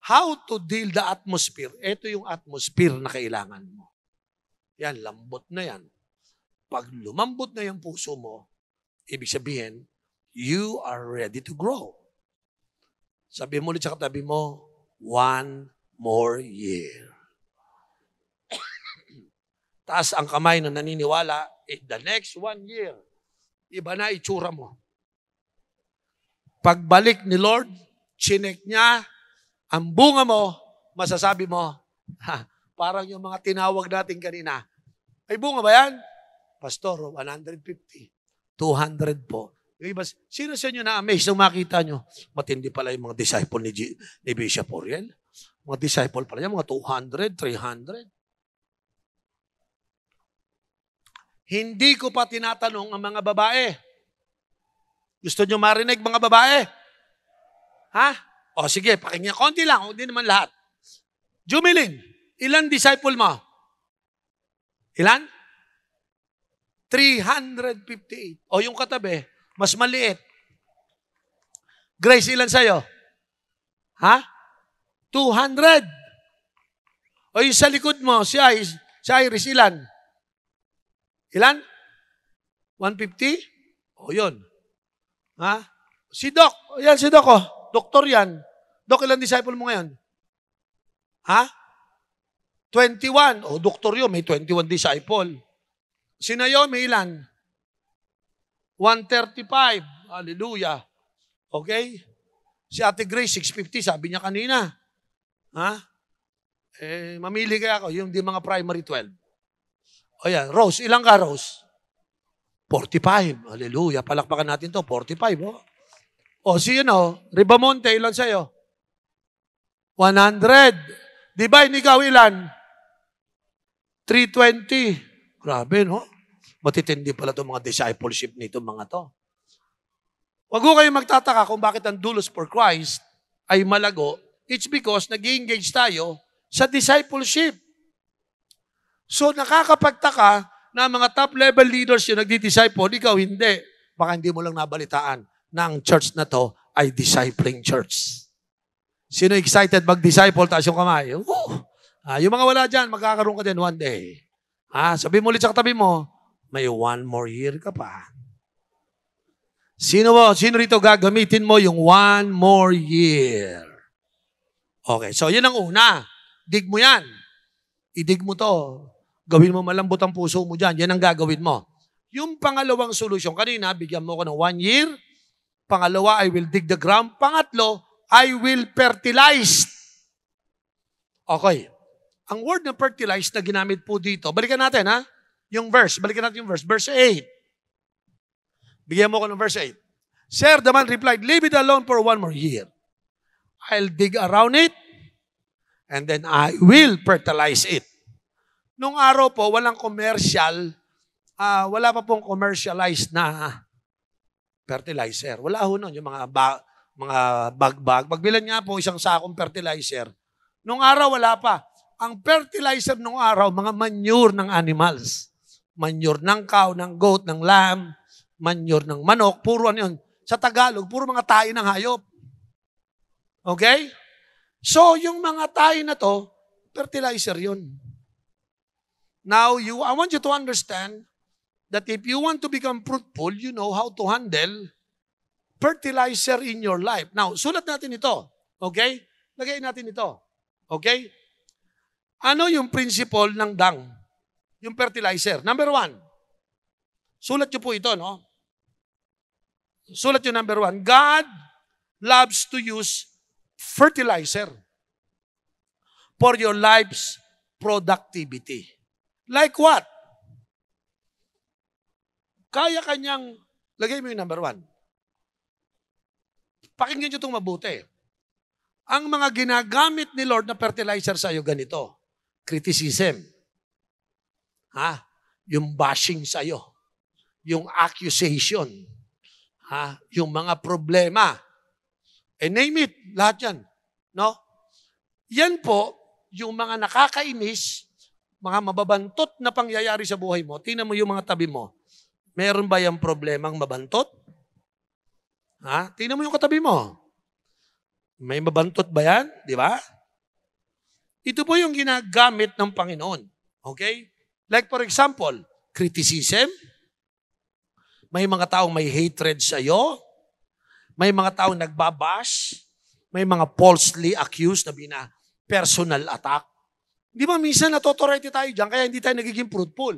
how to deal the atmosphere? Ito yung atmosphere na kailangan mo. Yan, lambot na yan. Pag lumambot na yung puso mo, ibig sabihin, you are ready to grow. Sabi mo ulit sa katabi mo, 1 more year. Taas ang kamay na naniniwala, the next 1 year, iba na itsura mo. Pagbalik ni Lord, chinek niya, ang bunga mo, masasabi mo, parang yung mga tinawag natin kanina, ay bunga ba yan? Pastor, 150, 200 po. Yung iba, sino sa inyo na-amaze nung makita nyo? Matindi pala yung mga disciple ni Bishop Oriel. Mga disciple pala niya, mga 200, 300. Hindi ko pa tinatanong ang mga babae. Gusto nyo marinig mga babae? Ha? O sige, pakinggan. Konti lang, hindi naman lahat. Jumilin, ilan disciple mo? Ilan? 358. O yung katabi, mas maliit. Grace, ilan sa'yo? Ha? 200. O yung sa likod mo, si Iris, ilan? Ilan? 150? O yun. Ha? Si Doc. Yan, si Doc, oh. Doktor yan. Doc, ilan disciple mo ngayon? Ha? 21. O, doktor yun. May 21 disciple. Si Naomi, ilan? 135. Hallelujah. Okay? Si Ate Grace, 650. Sabi niya kanina. Ha? Mamili kaya ako. Yung di mga primary 12. O yan. Rose, ilang ka, Rose? 45. Hallelujah. Palakpakan natin to. 45, oh. O, si Ribamonte, ilan sa'yo? 100. Divine, ikaw ilan? 320. Grabe, no? Matitindi pala itong mga discipleship nito, mga to. Huwag ko kayo magtataka kung bakit ang Doulos for Christ ay malago. It's because nag-engage tayo sa discipleship. So, nakakapagtaka na mga top-level leaders yung nagdi-disciple, ikaw hindi. Baka hindi mo lang nabalitaan na ang church na to ay discipling church. Sino excited mag-disciple? Taas yung kamay. Yung mga wala dyan, magkakaroon ka din one day. Sabi mo ulit sa katabi mo, may 1 more year ka pa. Sino rito gagamitin mo yung 1 more year? Okay, so yun ang una. Dig mo yan. Idig mo to. Gawin mo malambot ang puso mo dyan. Yan ang gagawin mo. Yung pangalawang solusyon, kanina, bigyan mo ko ng 1 year. Pangalawa, I will dig the ground. Pangatlo, I will fertilize. Okay. Ang word na fertilize na ginamit po dito, balikan natin, ha? Yung verse. Balikan natin yung verse. Verse 8. Bigyan mo ko ng verse 8. Sir, the man replied, leave it alone for 1 more year. I'll dig around it, and then I will fertilize it. Nung araw po, walang commercial, wala pa pong commercialized na fertilizer. Wala ho nun, yung mga bag-bag. Magbilan nga po isang sakong fertilizer. Nung araw, wala pa. Ang fertilizer nung araw, mga manure ng animals. Manure ng cow, ng goat, ng lamb, manure ng manok, puro ano yun. Sa Tagalog, puro mga tayo ng hayop. Okay? So, yung mga tayo na to, fertilizer yun. Now, I want you to understand that if you want to become fruitful, you know how to handle fertilizer in your life. Now, sulat natin ito. Okay? Lagay natin ito. Okay? Ano yung principle ng dung? Yung fertilizer. Number 1. Sulat nyo po ito, no? Sulat nyo number 1. God loves to use fertilizer for your life's productivity. Like what? Kaya kanyang, lagay mo yung number 1. Pakinggan nyo itong mabuti. Ang mga ginagamit ni Lord na fertilizer sa'yo ganito. Criticism. Yung bashing sa'yo. Yung accusation. Yung mga problema. Name it. Lahat yan. No? Yan po, yung mga nakakainis, mga mababantot na pangyayari sa buhay mo, tingnan mo yung mga tabi mo. Meron ba yung problemang mabantot? Ha? Tingnan mo yung katabi mo. May mabantot ba yan? Di ba? Ito po yung ginagamit ng Panginoon. Okay? Like for example, criticism. May mga taong may hatred sa iyo. May mga taong nagbabash. May mga falsely accused na personal attack. Di ba minsan natotorete tayo dyan kaya hindi tayo nagiging fruitful.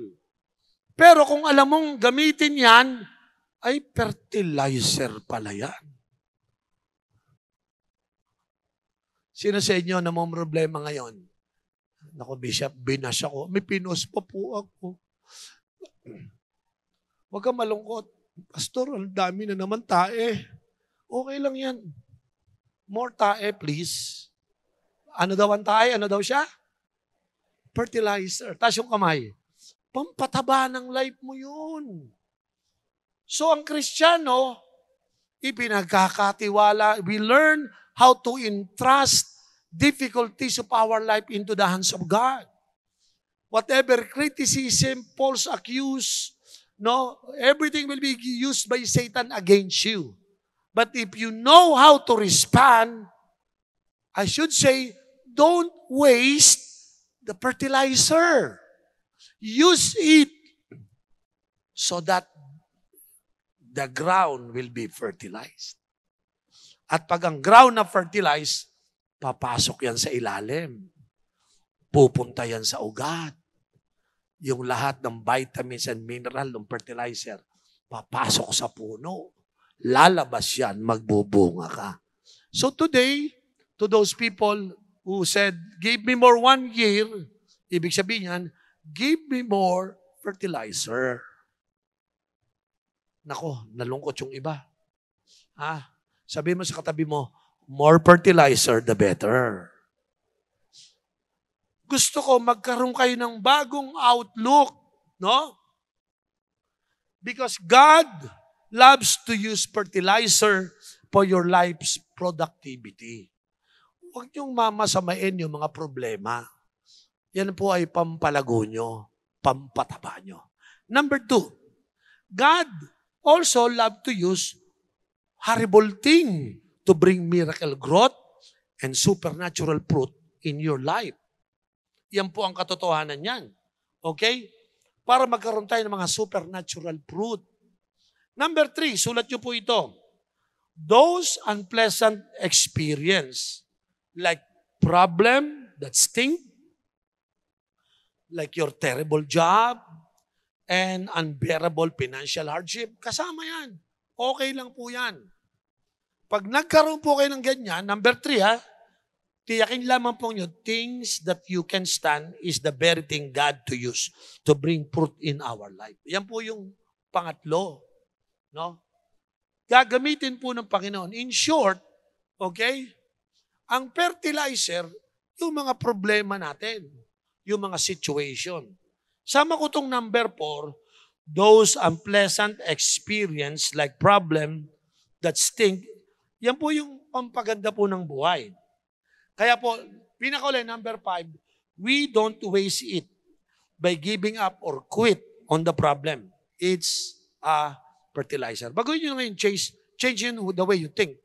Pero kung alam mong gamitin yan, ay fertilizer pala yan. Sino sa inyo na may problema ngayon? Naku, Bishop, binas ako. May pinos pa po ako. Huwag kang malungkot. Pastor, ang dami na naman tae. Okay lang yan. More tae, please. Ano daw ang tae? Ano daw siya? Fertilizer. Taas yung kamay. Pampataba ng life mo yun. So ang Kristiyano, ipinagkakatiwala. We learn how to entrust difficulties of our life into the hands of God. Whatever criticism, false accuse, no, everything will be used by Satan against you. But if you know how to respond, I should say, don't waste the fertilizer. Use it so that the ground will be fertilized. At pag ang ground na fertilized, papasok yan sa ilalim. Pupunta yan sa ugat. Yung lahat ng vitamins and mineral ng fertilizer, papasok sa puno. Lalabas yan, magbubunga ka. So today, to those people who said, give me more 1 year, ibig sabihin yan, give me more fertilizer. Nako, nalungkot yung iba. Sabihin mo sa katabi mo, more fertilizer, the better. Gusto ko magkaroon kayo ng bagong outlook, no? Because God loves to use fertilizer for your life's productivity. Huwag niyong mamasamain yung mga problema. Yan po ay pampalago nyo, pampataba nyo. Number 2, God also loves to use horrible thing to bring miracle growth and supernatural fruit in your life. Yan po ang katotohanan niyan. Okay? Para magkaroon tayo ng mga supernatural fruit. Number 3, sulat niyo po ito. Those unpleasant experience, like problem that sting, like your terrible job, and unbearable financial hardship, kasama yan. Okay lang po yan. Pag nagkaroon po kayo ng ganyan, number 3 tiyakin lamang po nyo, things that you can stand is the very thing God to use to bring fruit in our life. Yan po yung pangatlo. No? Gagamitin po ng Panginoon. In short, okay, ang fertilizer, yung mga problema natin, yung mga situation. Sama ko itong number 4, those unpleasant experience like problem that stink, yan po yung pampaganda po ng buhay. Kaya po, pinakauli, number 5, we don't waste it by giving up or quit on the problem. It's a fertilizer. Baguhin nyo ngayon, change the way you think.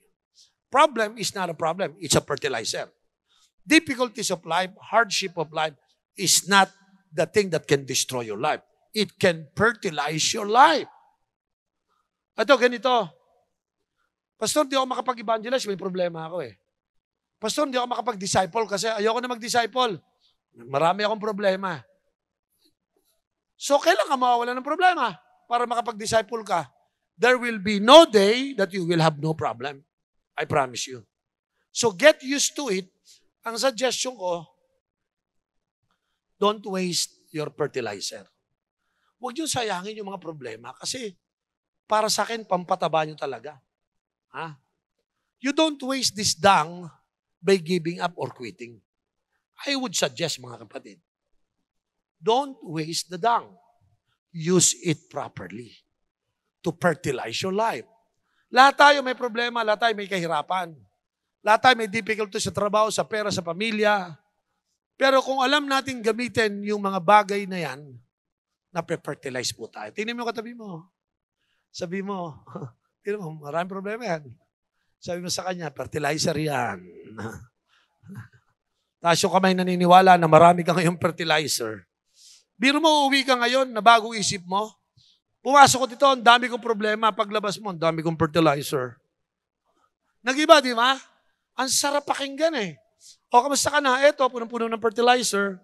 Problem is not a problem. It's a fertilizer. Difficulties of life, hardship of life is not the thing that can destroy your life. It can fertilize your life. Ito, ganito. Pastor, di ako makapag-evangelize. May problema ako eh. Pastor, di ako makapag-disciple kasi ayoko na mag-disciple. Marami akong problema. So, kailan ka mawawala ng problema para makapag-disciple ka? There will be no day that you will have no problem. I promise you. So, get used to it. Ang suggestion ko, don't waste your fertilizer. Huwag niyo sayangin yung mga problema kasi para sa akin, pampataba niyo talaga. You don't waste this dung by giving up or quitting. I would suggest, mga kapatid, don't waste the dung. Use it properly to fertilize your life. Lahat tayo may problema, lahat tayo may kahirapan. Lahat tayo may difficulty sa trabaho, sa pera, sa pamilya. Pero kung alam natin gamitin yung mga bagay na yan, na-fertilize po tayo. Tingnan mo yung katabi mo. Sabi mo, tingnan mo, maraming problema yan. Sabi mo sa kanya, fertilizer yan. Tapos yung kamay naniniwala na marami ka ngayong fertilizer. Biro mo, uuwi ka ngayon na bagong isip mo. Pumasok ko dito, ang dami kong problema. Paglabas mo, ang dami kong fertilizer. Nag-iba, di ba? Ang sarap pakinggan eh. O, kamusta ka na? Eto, punong-puno ng fertilizer.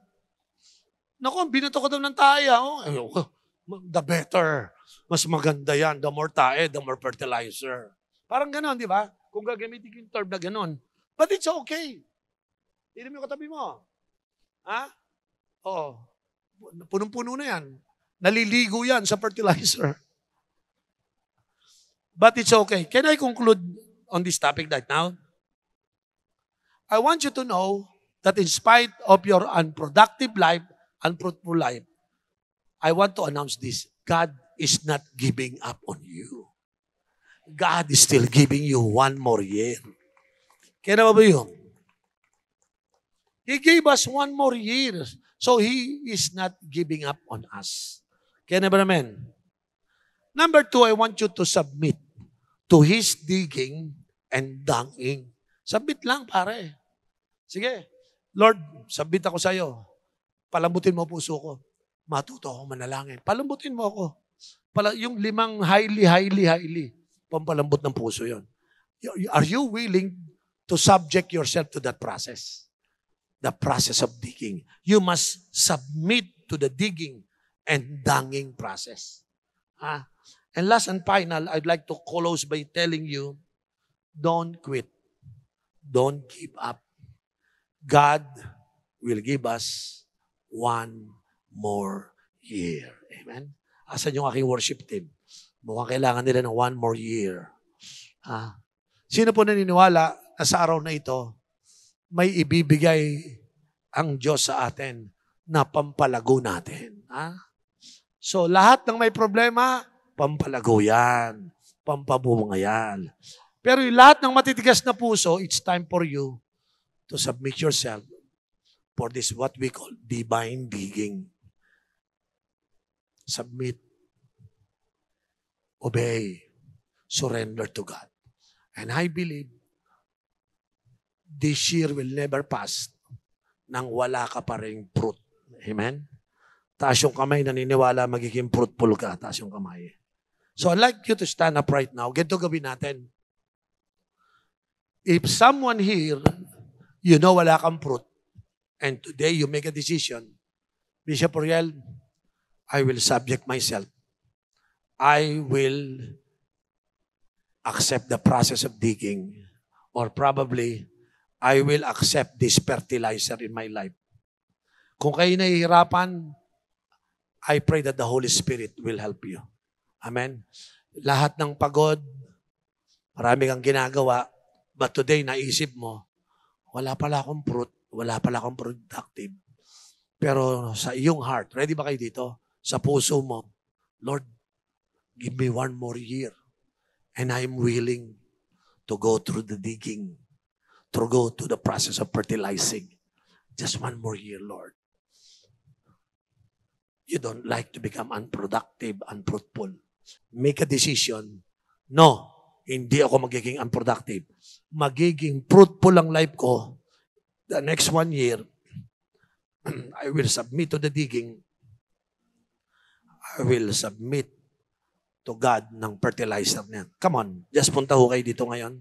Naku, binato ko daw ng tae. The better. Mas maganda yan. The more tae, the more fertilizer. Parang ganon, di ba? Kung gagamitin yung term na ganon. But it's okay. Hindi mo yung katabi mo. Ha? Oo. Punong-puno na yan. Naliligo yan sa fertilizer. But it's okay. Can I conclude on this topic right now? I want you to know that in spite of your unproductive life, unfruitful life, I want to announce this. God is not giving up on you. God is still giving you one more year. Kaya na ba yun? He gave us one more year. So He is not giving up on us. Kaya na ba naman? Number 2, I want you to submit to His digging and dunging. Submit lang, pare. Sige. Lord, submit ako sa iyo. Palambutin mo puso ko. Matuto akong manalangin. Palambutin mo ako. Yung 5 highly, pampalambot ng puso yon. Are you willing to subject yourself to that process? The process of digging. You must submit to the digging and dunging process. And last and final, I'd like to close by telling you, don't quit. Don't give up. God will give us one more year. Amen? Asan yung aking worship team? Mukhang kailangan nila ng one more year. Sino po naniniwala na sa araw na ito, may ibibigay ang Diyos sa atin na pampalago natin? So, lahat ng may problema, pampalago yan. Pampabunga yan. Pero yung lahat ng matitigas na puso, it's time for you to submit yourself for this what we call divine digging. Submit. Obey. Surrender to God. And I believe this year will never pass nang wala ka pa ring fruit. Amen? Taas yung kamay, naniniwala magiging fruitful ka. Taas yung kamay. So I'd like you to stand up right now. Ganito gawin natin. If someone here, you know wala kang fruit, and today you make a decision, Bishop Oriel, I will subject myself. I will accept the process of digging, or probably, I will accept this fertilizer in my life. Kung kayo nahihirapan, I pray that the Holy Spirit will help you. Amen? Lahat ng pagod, marami kang ginagawa, but today naisip mo, wala pala akong fruit, wala pala akong productive. Pero sa iyong heart, ready ba kayo dito? Sa puso mo, Lord, give me one more year. And I'm willing to go through the digging, to go to the process of fertilizing. Just one more year, Lord. You don't like to become unproductive, unfruitful. Make a decision. No, hindi ako magiging unproductive. Magiging fruitful ang life ko. The next 1 year, I will submit to the digging. I will submit to God ng fertilizer niya. Come on, just punta ho kayo dito ngayon.